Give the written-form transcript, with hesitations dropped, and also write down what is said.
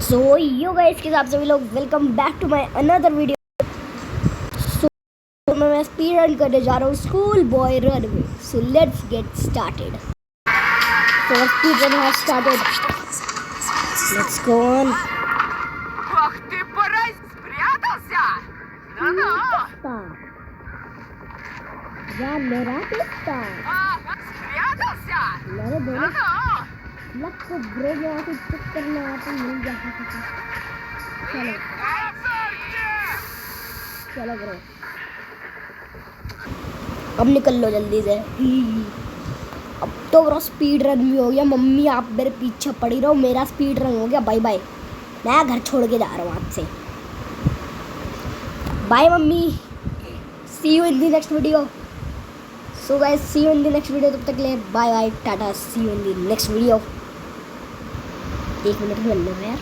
सो yo guys के साथ सभी लोग welcome back to my another video. So मैं स्पीड रन करने जा रहा हूँ स्कूल बॉय रन में। So let's get started. So speed run has started. Let's go on. Ах ты, паразит, спрятался! Ну-ну! या मेरा पिस्ता Спрятался! मेरे दोनों Ну-ну! लक को ब्रो यहाँ से चेक करना आता मिल जाता था। चलो चलो ब्रो, अब निकल लो जल्दी से। अब तो ब्रो स्पीड रन भी हो गया। मम्मी आप मेरे पीछे पड़ी रहो, मेरा स्पीड रन हो गया। बाय बाय, मैं घर छोड़ के जा रहा हूँ आपसे। Bye mummy, see you in the next video. So guys see you in the next video. तब तक के लिए bye bye, tata, see you in the next video. 1 minute में यार।